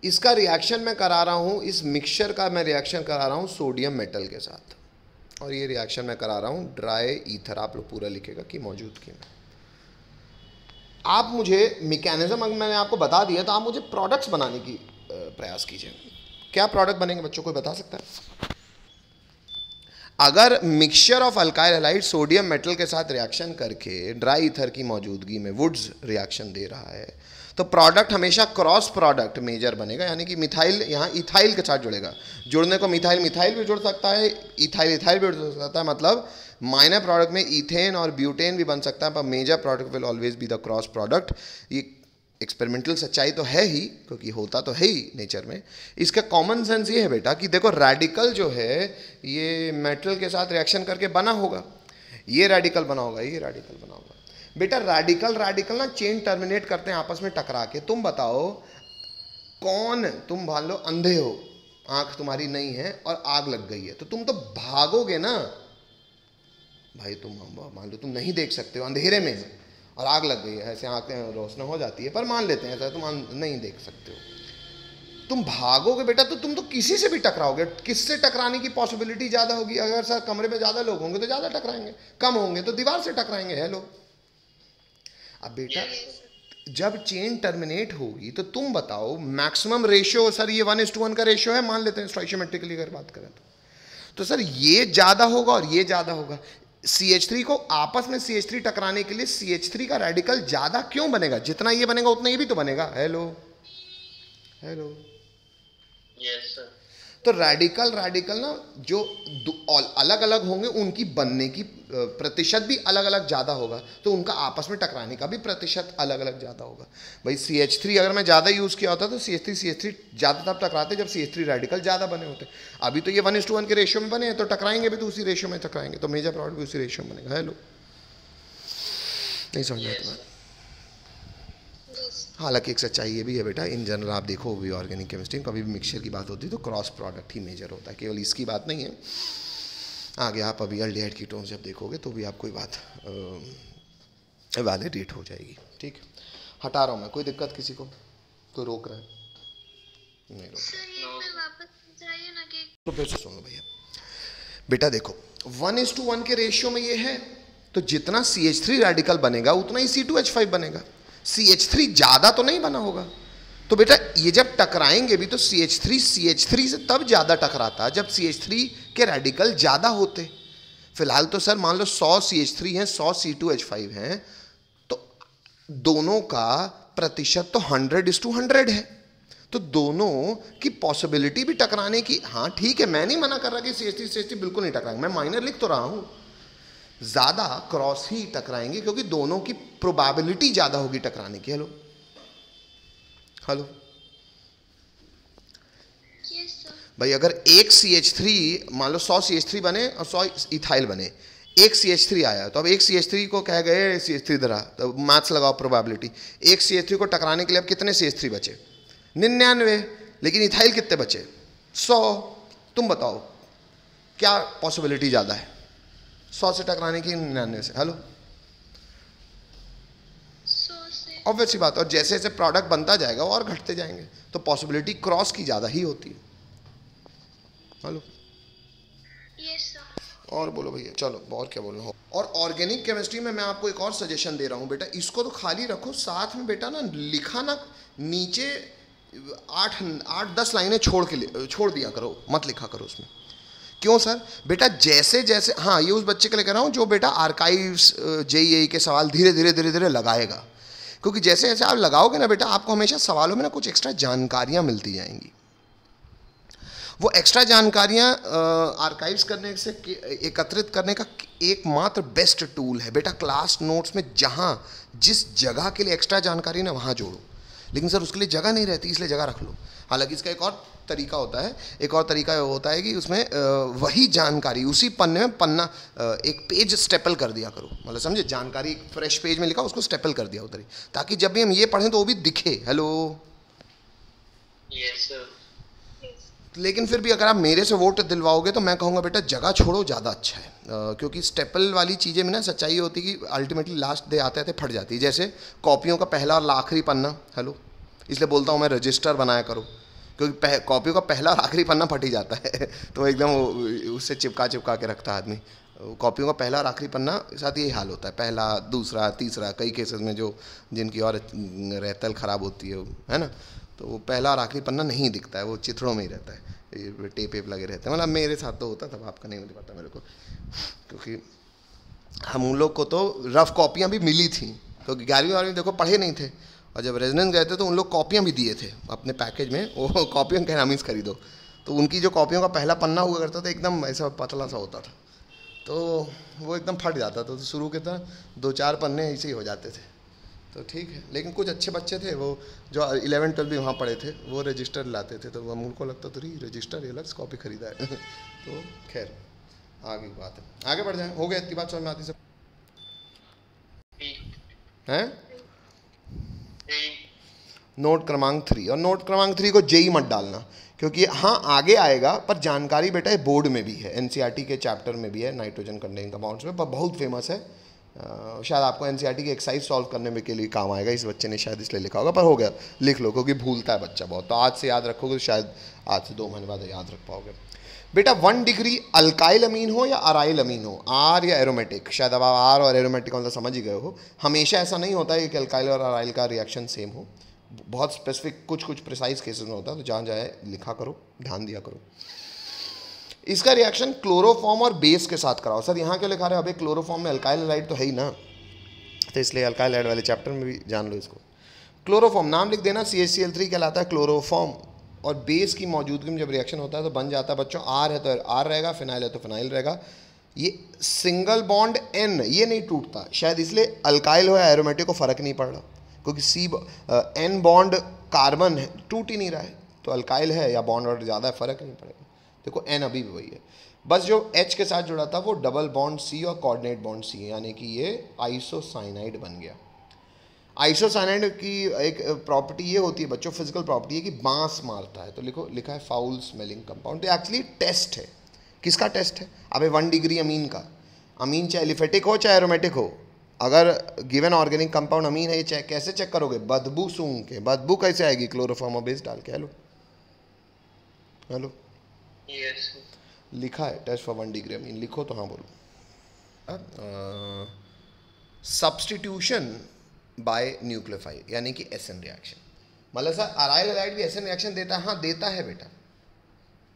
इसका रिएक्शन मैं करा रहा हूँ, इस मिक्सचर का मैं रिएक्शन करा रहा हूँ सोडियम मेटल के साथ, और ये रिएक्शन मैं करा रहा हूँ ड्राई ईथर, आप लोग पूरा लिखेगा कि मौजूदगी में। आप मुझे मैकेनिज्म अगर मैंने आपको बता दिया, तो आप मुझे प्रोडक्ट्स बनाने की प्रयास कीजिए। क्या प्रोडक्ट बनेंगे बच्चों, कोई बता सकता है? अगर mixture of alkyl halide sodium metal के साथ रिएक्शन करके ड्राई ईथर की मौजूदगी में वुड्स रिएक्शन दे रहा है, तो प्रोडक्ट हमेशा क्रॉस प्रोडक्ट मेजर बनेगा, यानी कि मिथाइल यहाँ इथाइल के साथ जुड़ेगा। जुड़ने को मिथाइल मिथाइल भी जुड़ सकता है, इथाइल इथाइल भी जुड़ सकता है, मतलब माइनर प्रोडक्ट में इथेन और ब्यूटेन भी बन सकता है, पर major product will always be the cross product. ये एक्सपेरिमेंटल सच्चाई तो है ही, क्योंकि होता तो है ही नेचर में। इसका कॉमन सेंस ये है बेटा कि देखो रेडिकल जो है ये मेटल के साथ रिएक्शन करके बना होगा, ये रेडिकल बना होगा, ये रेडिकल बना होगा। बेटा रेडिकल ना चेन टर्मिनेट करते हैं आपस में टकरा के। तुम बताओ कौन, तुम मान लो अंधे हो, आंख तुम्हारी नहीं है और आग लग गई है, तो तुम तो भागोगे ना भाई। तुम मान लो तुम नहीं देख सकते हो, अंधेरे में है और आग लग गई है, ऐसे आंखें रोशनी हो जाती है, पर मान लेते हैं ऐसा तुम नहीं देख सकते हो, तुम भागोगे बेटा, तो तुम तो किसी से भी टकराओगे। किससे टकराने की पॉसिबिलिटी ज़्यादा होगी? अगर सर कमरे में ज़्यादा लोग होंगे तो ज़्यादा टकराएंगे, कम होंगे तो दीवार से टकराएंगे। हेलो, अब बेटा जब चेन टर्मिनेट होगी तो तुम बताओ मैक्सिमम रेशियो, सर ये 1:1 का रेशियो है, मान लेते हैं स्टोइशियोमेट्रिकली अगर बात करें तो सर ये ज़्यादा होगा और ये ज़्यादा होगा। CH3 को आपस में CH3 टकराने के लिए CH3 का रेडिकल ज़्यादा क्यों बनेगा? जितना ये बनेगा उतना ये भी तो बनेगा। Hello hello, yes sir. तो रेडिकल ना जो अलग अलग होंगे उनकी बनने की प्रतिशत भी अलग अलग ज़्यादा होगा, तो उनका आपस में टकराने का भी प्रतिशत अलग अलग ज़्यादा होगा। भाई CH3 अगर मैं ज़्यादा यूज़ किया होता तो CH3 ज़्यादा तब टकराते जब CH3 रेडिकल ज़्यादा बने होते। अभी तो ये 1:1 के रेशियो में बने हैं, तो टकराएंगे भी तो उसी रेशियो में टकराएंगे, तो मेजर प्रोडक्ट भी उसी रेशियो में बनेगा। हेलो, नहीं समझ में आता? हालांकि एक सच्चाई ये भी है बेटा, इन जनरल आप देखो भी ऑर्गेनिक केमिस्ट्री कभी भी मिक्सचर की बात होती है तो क्रॉस प्रोडक्ट ही मेजर होता है, केवल इसकी बात नहीं है। आगे आप अभी एल्डिहाइड कीटोन्स जब देखोगे तो भी आपको बात वैलिडेट हो जाएगी। ठीक, हटा रहा हूँ मैं, कोई दिक्कत किसी को? कोई रोक रहा है? नहीं रोक रहा। तो फिर से सुनो भैया, बेटा देखो 1:1 के रेशियो में ये है, तो जितना CH3 रेडिकल बनेगा उतना ही C2H5 बनेगा। CH3 ज़्यादा तो नहीं बना होगा, तो बेटा ये जब टकराएंगे भी तो CH3 से तब ज़्यादा टकराता जब CH3 के रेडिकल ज़्यादा होते। फिलहाल तो सर मान लो 100 CH3 हैं, 100 C2H5 हैं, तो दोनों का प्रतिशत तो 100:100 है, तो दोनों की पॉसिबिलिटी भी टकराने की, हाँ ठीक है, मैं नहीं मना कर रहा कि CH3 बिल्कुल नहीं टकराएंगे, मैं माइनर लिख तो रहा हूँ, ज़्यादा क्रॉस ही टकराएंगे क्योंकि दोनों की प्रोबेबिलिटी ज़्यादा होगी टकराने की। हेलो हेलो भाई, अगर एक CH3 मान लो 100 CH3 बने और 100 इथाइल बने, एक CH3 आया, तो अब एक CH3 को कह गए CH3 धरा, तो मैथ्स लगाओ प्रोबेबिलिटी, एक CH3 को टकराने के लिए अब कितने CH3 बचे? 99। लेकिन इथाइल कितने बचे? 100। तुम बताओ क्या पॉसिबिलिटी ज़्यादा है, 100 से टकराने की 99 से? हेलो, ऑब्वियस सी बात। और जैसे जैसे प्रोडक्ट बनता जाएगा और घटते जाएंगे, तो पॉसिबिलिटी क्रॉस की ज़्यादा ही होती है। हेलो, और बोलो भैया, चलो और क्या बोलना हो। और ऑर्गेनिक केमिस्ट्री में मैं आपको एक और सजेशन दे रहा हूँ बेटा, इसको तो खाली रखो, साथ में बेटा ना लिखा ना नीचे 8-10 लाइनें छोड़ दिया करो, मत लिखा करो उसमें। क्यों सर? बेटा जैसे जैसे, हाँ ये उस बच्चे के लिए कह रहा हूँ जो बेटा आर्काइव्स JEE के सवाल धीरे धीरे लगाएगा, क्योंकि जैसे जैसे आप लगाओगे ना बेटा, आपको हमेशा सवालों में ना कुछ एक्स्ट्रा जानकारियाँ मिलती जाएंगी। वो एक्स्ट्रा जानकारियाँ आर्काइव्स करने से एकत्रित करने का एकमात्र बेस्ट टूल है बेटा, क्लास नोट्स में जहाँ जिस जगह के लिए एक्स्ट्रा जानकारी ना वहाँ जोड़ो। लेकिन सर उसके लिए जगह नहीं रहती, इसलिए जगह रख लो। हालांकि इसका एक और तरीका होता है, कि उसमें वही जानकारी उसी पन्ने में एक पेज स्टेपल कर दिया करो, मतलब समझे, जानकारी फ्रेश पेज में लिखा उसको स्टेपल कर दिया उधर ही, ताकि जब भी हम ये पढ़ें तो वो भी दिखे। Hello, yes sir. लेकिन फिर भी अगर आप मेरे से वोट दिलवाओगे तो मैं कहूँगा बेटा जगह छोड़ो, ज़्यादा अच्छा है, क्योंकि स्टेपल वाली चीज़ें में ना सच्चाई होती है कि अल्टीमेटली लास्ट डे आते आते फट जाती है। जैसे कॉपियों का पहला और आखिरी पन्ना, हेलो, इसलिए बोलता हूँ मैं रजिस्टर बनाया करो, क्योंकि कॉपियों का पहला और आखिरी पन्ना फट ही जाता है तो एकदम उससे चिपका के रखता है आदमी। कॉपियों का पहला और आखिरी पन्ना साथ यही हाल होता है, पहला दूसरा तीसरा, कई केसेस में जो जिनकी और रहतल ख़राब होती है ना, तो वो पहला और आखिरी पन्ना नहीं दिखता है, वो चिथड़ों में ही रहता है, टेप लगे रहते हैं। मतलब मेरे साथ तो होता था, आपका नहीं मुझे पता मेरे को, क्योंकि हम लोग को तो रफ़ कॉपियाँ भी मिली थी, तो 11वीं देखो पढ़े नहीं थे, और जब रेजिडेंस गए थे तो उन लोग कॉपियाँ भी दिए थे अपने पैकेज में, वो कॉपियाँ के नाम खरीदो, तो उनकी जो कॉपियों का पहला पन्ना हुआ करता था एकदम ऐसा पतला सा होता था, तो वो एकदम फट जाता था, तो शुरू के था 2-4 पन्ने ऐसे ही हो जाते थे। तो ठीक है, लेकिन कुछ अच्छे बच्चे थे वो जो 11-12 भी वहाँ पढ़े थे, वो रजिस्टर लाते थे, तो हम उनको लगता तो रजिस्टर ये अलग कॉपी खरीदा है तो खैर आगे की बात है, आगे बढ़ जाए। हो गया, इतनी बात समझ में आती सब हैं? नोट क्रमांक 3, और नोट क्रमांक 3 को JEE मत डालना, क्योंकि हाँ आगे आएगा, पर जानकारी बेटा ये बोर्ड में भी है, NCERT के चैप्टर में भी है, नाइट्रोजन कंटेनिंग कंपाउंड्स में, पर बहुत फेमस है। शायद आपको NCERT की एक्सरसाइज सॉल्व करने में के लिए काम आएगा, इस बच्चे ने शायद इसलिए लिखा होगा, पर हो गया, लिख लो, क्योंकि भूलता है बच्चा बहुत, तो आज से याद रखोगे तो शायद आज से 2 महीने बाद याद रख पाओगे। बेटा 1 डिग्री अल्काइल अमीन हो या अराइल अमीन हो, आर या एरोमेटिक, शायद अब आप आर और एरोमेटिक मतलब समझ ही गए हो, हमेशा ऐसा नहीं होता है कि अल्काइल और अराइल का रिएक्शन सेम हो, बहुत स्पेसिफिक कुछ प्रिसाइज केसेस में होता है, तो जहाँ जाए लिखा करो, ध्यान दिया करो। इसका रिएक्शन क्लोरोफॉर्म और बेस के साथ कराओ। सर यहाँ क्यों लिखा रहे हो? अबे क्लोरोफॉर्म में अल्काइल हैलाइड तो है ही ना, तो इसलिए अल्काइल हैलाइड वाले चैप्टर में भी जान लो इसको। क्लोरोफॉर्म नाम लिख देना, CHCl3 कहलाता है क्लोरोफॉर्म, और बेस की मौजूदगी में जब रिएक्शन होता है तो बन जाता है बच्चों, आर है तो आर रहेगा, फिनाइल है तो फिनाइल रहेगा। ये सिंगल बॉन्ड N ये नहीं टूटता, शायद इसलिए अल्काइल हो या एरोमेटिक को फ़र्क नहीं पड़ रहा, क्योंकि N बॉन्ड कार्बन है, टूट ही नहीं रहा है, तो अल्काइल है या बॉन्ड और ज़्यादा फ़र्क नहीं पड़ेगा। देखो N अभी भी वही है, बस जो H के साथ जुड़ा था वो डबल बॉन्ड C और कोऑर्डिनेट बॉन्ड C है, यानी कि ये आइसोसाइनाइड बन गया। आइसोसाइनाइड की एक प्रॉपर्टी ये होती है बच्चों, फिजिकल प्रॉपर्टी है कि बांस मारता है, तो लिखा है फाउल स्मेलिंग कंपाउंड। तो एक्चुअली टेस्ट है, किसका टेस्ट है? अबे 1 डिग्री अमीन का, अमीन चाहे एलिफेटिक हो चाहे एरोमेटिक हो, अगर गिवन ऑर्गेनिक कंपाउंड अमीन है, ये कैसे चेक करोगे? बदबू सूंघ के। बदबू कैसे आएगी? क्लोरोफॉर्म और बेस डाल के। हेलो हेलो, यस लिखा है टेस्ट फॉर 1 डिग्री अमीन, लिखो तो हाँ बोलो। सब्सटीट्यूशन बाय न्यूक्लियोफाइल यानी कि SN रिएक्शन। मतलब सर अराइल हैलाइड भी एसएन रिएक्शन देता है? हाँ देता है बेटा,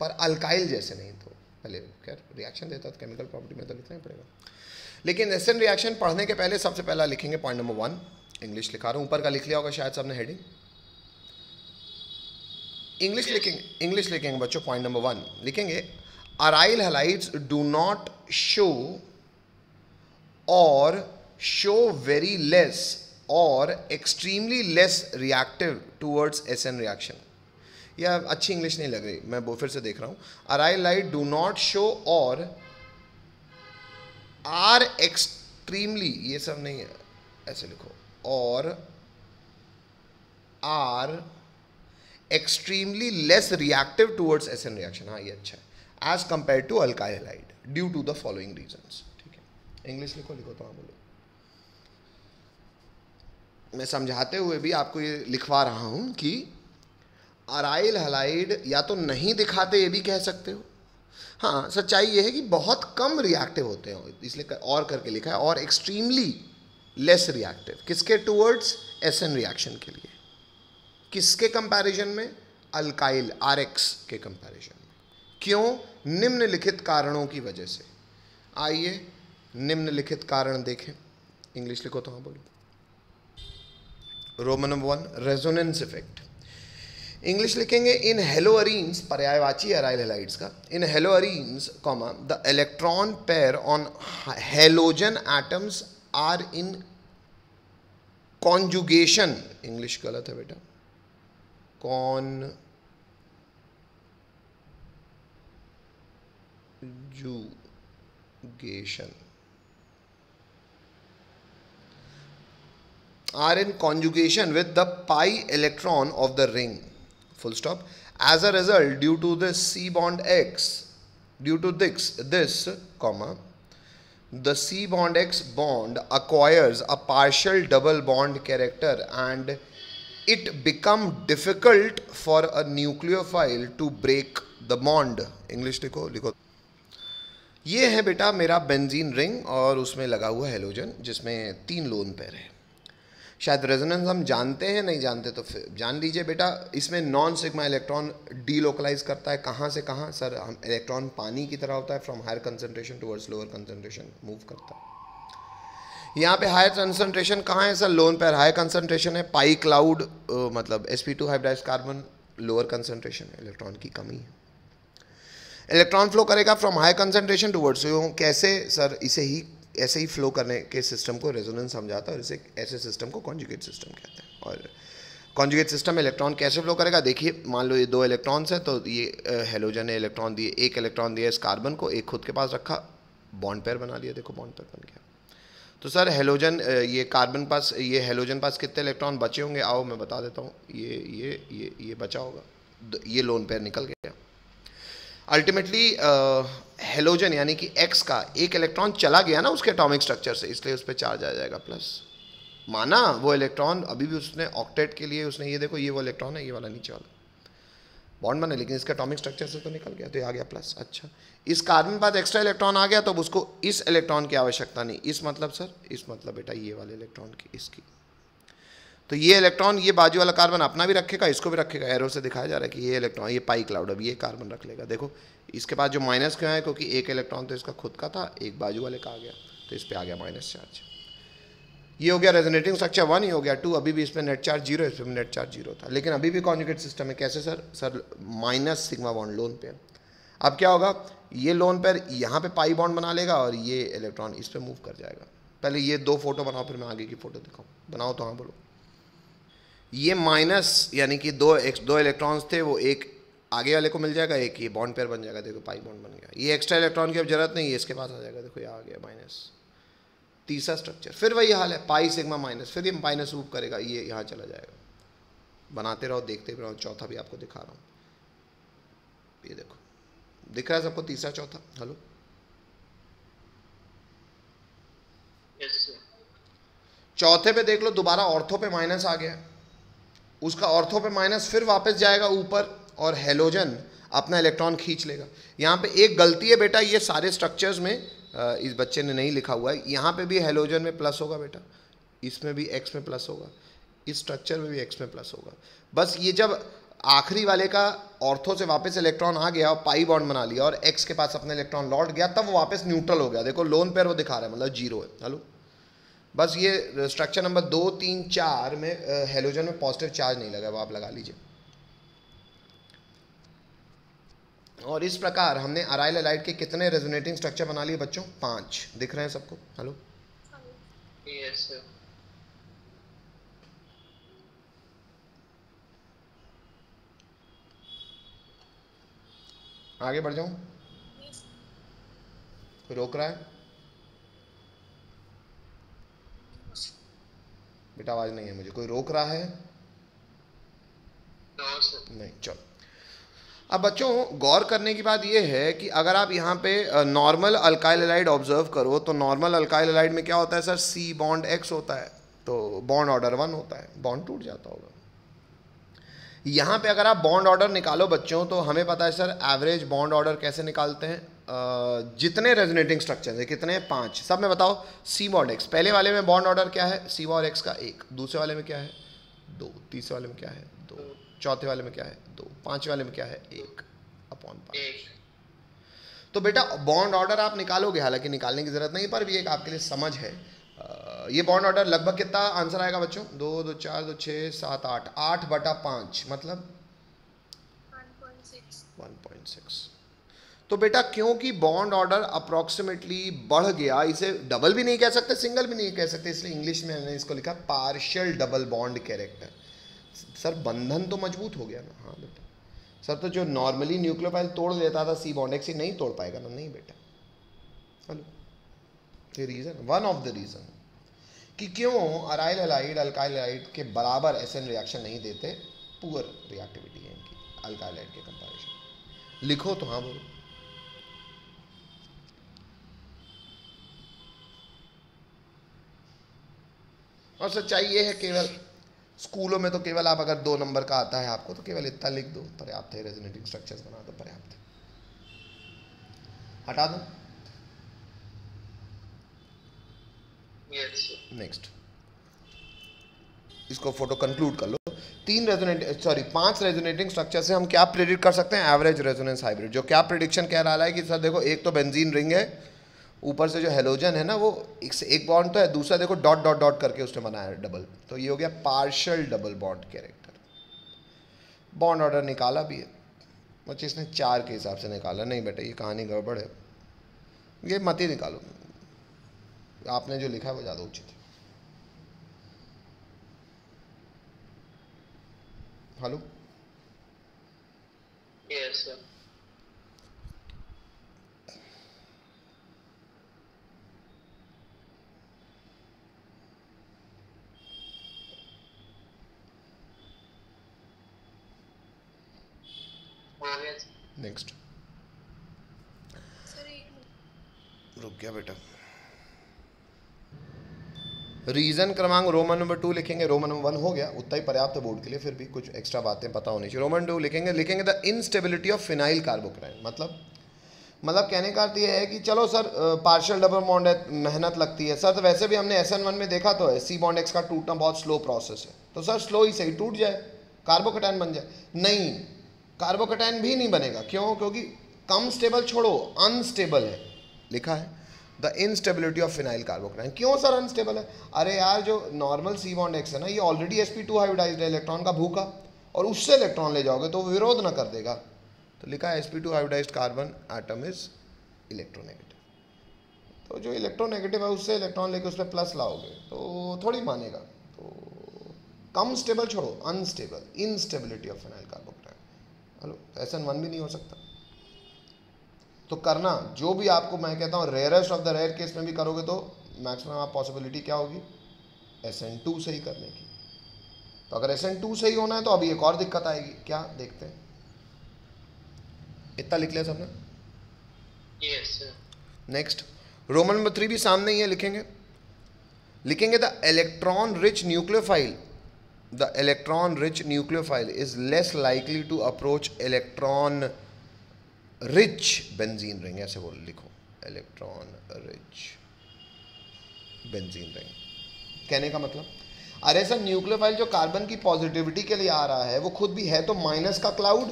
पर अल्काइल जैसे नहीं। तो पहले खैर रिएक्शन देता है तो केमिकल प्रॉपर्टी में तो लिखना ही पड़ेगा। लेकिन एसएन रिएक्शन पढ़ने के पहले सबसे पहला लिखेंगे पॉइंट नंबर 1, इंग्लिश लिखा रहा हूँ, ऊपर का लिख लिया होगा शायद सबने हेडिंग। इंग्लिश लिखेंगे बच्चों। पॉइंट नंबर 1 लिखेंगे, aryl halides do not show और शो वेरी लेस और extremely less reactive towards SN reaction. यह अच्छी इंग्लिश नहीं लग रही, मैं वो फिर से देख रहा हूँ। Aryl halide do not show और आर एक्सट्रीमली, ये सब नहीं है, ऐसे लिखो, और are extremely less reactive towards SN reaction. हाँ ये अच्छा है, as compare to alkyl halide due to the following reasons. ठीक है, इंग्लिश लिखो तो हाँ बोलो। मैं समझाते हुए भी आपको ये लिखवा रहा हूं कि अराइल हैलाइड या तो नहीं दिखाते, ये भी कह सकते हो। हाँ सच्चाई ये है कि बहुत कम रिएक्टिव होते हैं, इसलिए और करके लिखा है, और एक्सट्रीमली लेस रिएक्टिव। किसके टूवर्ड्स? एसएन रिएक्शन के लिए। किसके कंपैरिजन में? अल्काइल आरएक्स के कंपैरिजन में। क्यों? निम्नलिखित कारणों की वजह से। आइए निम्नलिखित कारण देखें। इंग्लिश लिखो तो हाँ बोलो। Roman number 1, resonance effect. English लिखेंगे, इन हेलोअरीन्स, पर्यायवाची अराइल हैलाइड्स का, in haloarenes comma the electron pair on halogen atoms are in conjugation. English गलत है बेटा, conjugation are in conjugation with the pi electron of the ring, full stop. As a result, due to this C bond X, due to this comma, the C bond X bond acquires a partial double bond character and it become difficult for a nucleophile to break the bond. English लिखो। ये है बेटा मेरा benzene ring और उसमें लगा हुआ halogen जिसमें 3 लोन पेयर है। शायद रेजोनेंस हम जानते हैं, नहीं जानते तो फिर जान लीजिए बेटा। इसमें नॉन सिग्मा इलेक्ट्रॉन डीलोकलाइज करता है। कहाँ से कहाँ सर? हम इलेक्ट्रॉन पानी की तरह होता है, from higher concentration towards lower concentration move करता है। यहाँ पे हायर कंसंट्रेशन कहाँ है sir? Lone pair high concentration है, पाई क्लाउड मतलब sp2 hybridised carbon lower concentration है, इलेक्ट्रॉन की कमी है। इलेक्ट्रॉन फ्लो करेगा फ्रॉम हाई कंसंट्रेशन टुवर्ड्स। कैसे सर? इसे ही ऐसे ही फ्लो करने के सिस्टम को रेजोनेंस समझाता है, और इसे ऐसे सिस्टम को कॉन्जुगेट सिस्टम कहते हैं। और कॉन्जुगेट सिस्टम में इलेक्ट्रॉन कैसे फ्लो करेगा? देखिए, मान लो ये 2 इलेक्ट्रॉन्स हैं, तो ये हेलोजन ने इलेक्ट्रॉन दिए, एक इलेक्ट्रॉन दिया इस कार्बन को, एक खुद के पास रखा, बॉन्ड पेयर बना लिया। देखो बॉन्ड पेयर बन गया। तो सर हेलोजन, ये कार्बन पास, ये हेलोजन पास कितने इलेक्ट्रॉन बचे होंगे? आओ मैं बता देता हूँ। ये बचा होगा, ये लोन पेयर निकल गया। अल्टीमेटली हेलोजन यानी कि X का एक इलेक्ट्रॉन चला गया ना उसके एटॉमिक स्ट्रक्चर से, इसलिए उस पर चार्ज आ जाएगा प्लस। माना वो इलेक्ट्रॉन अभी भी उसने ऑक्टेट के लिए उसने, ये देखो ये वो इलेक्ट्रॉन है, ये वाला नीचे वाला बॉन्ड बना, लेकिन इसका एटॉमिक स्ट्रक्चर से तो निकल गया, तो ये आ गया प्लस। अच्छा, इस कार्बन पास एक्स्ट्रा इलेक्ट्रॉन आ गया, तो उसको इस इलेक्ट्रॉन की आवश्यकता नहीं। इस मतलब सर, इस मतलब बेटा ये वाले इलेक्ट्रॉन की, इसकी। तो ये इलेक्ट्रॉन ये बाजू वाला कार्बन अपना भी रखेगा, इसको भी रखेगा। एरो से दिखाया जा रहा है कि ये इलेक्ट्रॉन, ये पाई क्लाउड, अब ये कार्बन रख लेगा। देखो इसके पास जो माइनस क्यों है? क्योंकि एक इलेक्ट्रॉन तो इसका खुद का था, एक बाजू वाले का आ गया, तो इस पर आ गया माइनस चार्ज। ये हो गया रेजोनेटिंग स्ट्रक्चर 1, ये हो गया 2। अभी भी इसमें नेट चार्ज 0, इस पर नेट चार्ज 0 था, लेकिन अभी भी कॉन्जुगेट सिस्टम है। कैसे sir? Sir minus sigma bond lone pair. अब क्या होगा? ये लोन पेयर यहाँ पे पाई बॉन्ड बना लेगा और ये इलेक्ट्रॉन इस पर मूव कर जाएगा। पहले ये 2 फोटो बनाओ, फिर मैं आगे की फोटो दिखाऊँ। बनाओ तो हाँ बोलो। ये माइनस यानी कि 2 इलेक्ट्रॉन्स थे, वो एक आगे वाले को मिल जाएगा, एक ये बॉन्ड पेयर बन जाएगा। देखो पाई बॉन्ड बन गया। ये एक्स्ट्रा इलेक्ट्रॉन की अब जरूरत नहीं है, इसके पास आ जाएगा। देखो ये आ गया माइनस। तीसरा स्ट्रक्चर फिर वही हाल है, पाई सिग्मा माइनस, फिर ये माइनस मूव करेगा, ये यहाँ चला जाएगा। बनाते रहो, देखते रहो। चौथा भी आपको दिखा रहा हूँ, ये देखो दिख रहा है सबको? तीसरा चौथा, हेलो चौथे पे देख लो, दोबारा ऑर्थो पे माइनस आ गया, उसका ऑर्थो पे माइनस फिर वापस जाएगा ऊपर, और हेलोजन अपना इलेक्ट्रॉन खींच लेगा। यहाँ पे एक गलती है बेटा, ये सारे स्ट्रक्चर्स में इस बच्चे ने नहीं लिखा हुआ है। यहाँ पे भी हेलोजन में प्लस होगा बेटा, इसमें भी X में प्लस होगा, इस स्ट्रक्चर में भी x में प्लस होगा। बस ये जब आखिरी वाले का ऑर्थो से वापस इलेक्ट्रॉन आ गया और पाई बॉन्ड बना लिया और x के पास अपने इलेक्ट्रॉन लौट गया, तब वो वापस न्यूट्रल हो गया। देखो लोन पेयर वो दिखा रहा है, मतलब जीरो है। हेलो, बस ये स्ट्रक्चर नंबर 2, 3, 4 में हेलोजन में पॉजिटिव चार्ज नहीं लगा, वो आप लगा लीजिए। और इस प्रकार हमने अराइल हैलाइड के कितने रेजोनेटिंग स्ट्रक्चर बना लिए बच्चों? 5। दिख रहे हैं सबको? Hello, yes sir. आगे बढ़ जाऊं? कोई रोक रहा है? बेटा आवाज नहीं है मुझे। कोई रोक रहा है? नहीं, चलो। अब बच्चों गौर करने की बात यह है कि अगर आप यहाँ पे नॉर्मल अल्काइल हैलाइड ऑब्जर्व करो तो नॉर्मल अल्काइल हैलाइड में क्या होता है सर? C बॉन्ड X होता है, तो बॉन्ड ऑर्डर 1 होता है, बॉन्ड टूट जाता होगा। यहाँ पे अगर आप बॉन्ड ऑर्डर निकालो बच्चों तो हमें पता है सर एवरेज बॉन्ड ऑर्डर कैसे निकालते हैं? जितने रेजोनेटिंग स्ट्रक्चर है कितने हैं? 5। सब में बताओ। C बॉन्ड X, पहले वाले में बॉन्ड ऑर्डर क्या है? C बॉन्ड X का 1, दूसरे वाले में क्या है? 2, तीसरे वाले में क्या है? 2, चौथे वाले में क्या है? 2, पांचवे वाले में क्या है? 1/5। तो बेटा बॉन्ड ऑर्डर आप निकालोगे, हालांकि निकालने की जरूरत नहीं, पर भी एक आपके लिए समझ है। ये बॉन्ड ऑर्डर लगभग कितना आंसर आएगा बच्चों? 2, 2, 4, 2, 6, 7, 8, 8/5 मतलब 1.6। तो बेटा क्योंकि बॉन्ड ऑर्डर अप्रॉक्सीमेटली बढ़ गया, इसे डबल भी नहीं कह सकते, सिंगल भी नहीं कह सकते, इसलिए इंग्लिश में मैंने इसको लिखा partial double bond character. Sir बंधन तो मजबूत हो गया ना? हाँ बेटा। सर तो जो नॉर्मली न्यूक्लियोफाइल तोड़ लेता था C बॉन्ड X, नहीं तोड़ पाएगा ना? नहीं बेटा। हेलो, ये reason, one of the reason कि क्यों अराइल हैलाइड अल्काइल हैलाइड के बराबर SN रिएक्शन नहीं देते। पुअर रिएक्टिविटी है इनकी अल्काइल हैलाइड के कंपैरिजन। लिखो तो हाँ बोलो। और सच्चाई ये है, केवल स्कूलों में तो केवल आप अगर 2 नंबर का आता है आपको तो केवल इतना लिख दो, पर्याप्त है। रेजोनेटिंग स्ट्रक्चर्स बना दो, पर्याप्त है। हटा दो। नेक्स्ट, इसको फोटो कंक्लूड कर लो। 5 रेजोनेटिंग स्ट्रक्चर से हम क्या प्रेडिक्ट कर सकते हैं? Average resonance hybrid. जो क्या प्रेडिक्शन कह रहा है कि सर देखो, एक तो बेंजीन रिंग है, ऊपर से जो हेलोजन है ना वो एक बॉन्ड तो है, दूसरा देखो डॉट डॉट डॉट करके उसने बनाया है डबल, तो ये हो गया partial double bond character. Bond order निकाला भी है, बच्चे इसने 4 के हिसाब से निकाला। नहीं बेटा ये कहानी गड़बड़ है, ये मत ही निकालो। आपने जो लिखा है वो ज़्यादा उचित है। Hello, yes sir. नेक्स्ट, रुक गया बेटा। रीजन क्रमांक रोमन नंबर 2 लिखेंगे। रोमन नंबर 1 हो गया, उतना ही पर्याप्त है बोर्ड के लिए, फिर भी कुछ एक्स्ट्रा बातें पता होनी चाहिए। रोमन 2 लिखेंगे द इनस्टेबिलिटी ऑफ फिनाइल कार्बोक्राइन। मतलब कहने का अर्थ ये है कि चलो सर पार्शियल डबल बॉन्ड है, मेहनत लगती है सर, तो वैसे भी हमने SN1 में देखा तो है C बॉन्ड X का टूटना बहुत स्लो प्रोसेस है, तो सर स्लो ही सही टूट जाए, कार्बोकैटायन बन जाए। नहीं, कार्बोकैटायन भी नहीं बनेगा। क्यों? क्योंकि कम स्टेबल छोड़ो, अनस्टेबल है। लिखा है द इनस्टेबिलिटी ऑफ फिनाइल कार्बोक्राइन। क्यों सर अनस्टेबल है? अरे यार जो नॉर्मल C बॉन्ड X है ना, ये ऑलरेडी sp2 हाइब्रिडाइज्ड है, इलेक्ट्रॉन का भूखा, और उससे इलेक्ट्रॉन ले जाओगे तो विरोध ना कर देगा। तो लिखा है sp2 hybridised carbon atom is electronegative. तो जो इलेक्ट्रोनेगेटिव है उससे इलेक्ट्रॉन लेके उस पर प्लस लाओगे तो थोड़ी मानेगा। तो कम स्टेबल छोड़ो, unstable, instability of phenyl carbocation. Hello, SN1 भी नहीं हो सकता। तो करना जो भी आपको मैं कहता हूँ rarest of the rare case में भी करोगे तो मैक्सिमम आप पॉसिबिलिटी क्या होगी? SN2 सही करने की। तो अगर SN2 सही होना है तो अभी एक और दिक्कत आएगी। क्या? देखते हैं। इतना लिख लिया सबने? Yes sir. Next, Roman number 3 भी सामने ही है, लिखेंगे the electron rich nucleophile. The electron rich nucleophile is less likely to approach electron rich benzene ring. ऐसे बोल लिखो, इलेक्ट्रॉन रिच बेंजीन रिंग। कहने का मतलब अरे सर न्यूक्लियोफाइल जो कार्बन की पॉजिटिविटी के लिए आ रहा है वो खुद भी है तो माइनस का क्लाउड,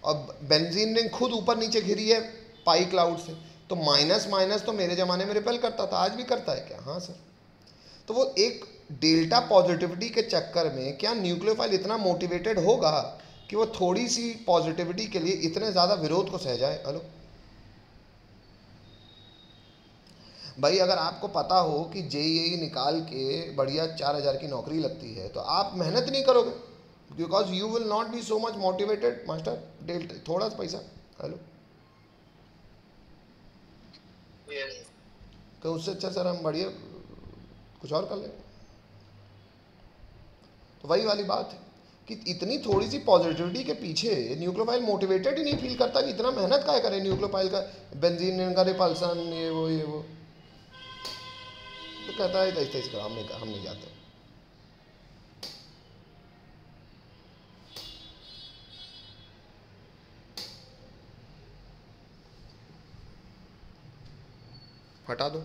और बेंजीन रिंग खुद ऊपर नीचे घिरी है पाई क्लाउड से, तो माइनस माइनस तो मेरे ज़माने में रिपेल करता था, आज भी करता है क्या? हाँ सर। तो वो एक डेल्टा पॉजिटिविटी के चक्कर में क्या न्यूक्लियोफाइल इतना मोटिवेटेड होगा कि वो थोड़ी सी पॉजिटिविटी के लिए इतने ज़्यादा विरोध को सह जाए? हेलो भाई, अगर आपको पता हो कि जेईई निकाल के बढ़िया 4,000 की नौकरी लगती है तो आप मेहनत नहीं करोगे, because you will not be so much motivated master delta थोड़ा सा पैसा। हेलो, यस तो उससे अच्छा सर हम बढ़िया कुछ और कर लें। तो वही वाली बात है कि इतनी थोड़ी सी पॉजिटिविटी के पीछे न्यूक्लियोफाइल मोटिवेटेड ही नहीं फील करता कि इतना मेहनत क्या करे न्यूक्लियोफाइल का, बेंजीन का रिपल्सन ये वो, तो कहता है ऐसे ऐसे करो, हम नहीं जाते। हटा दो।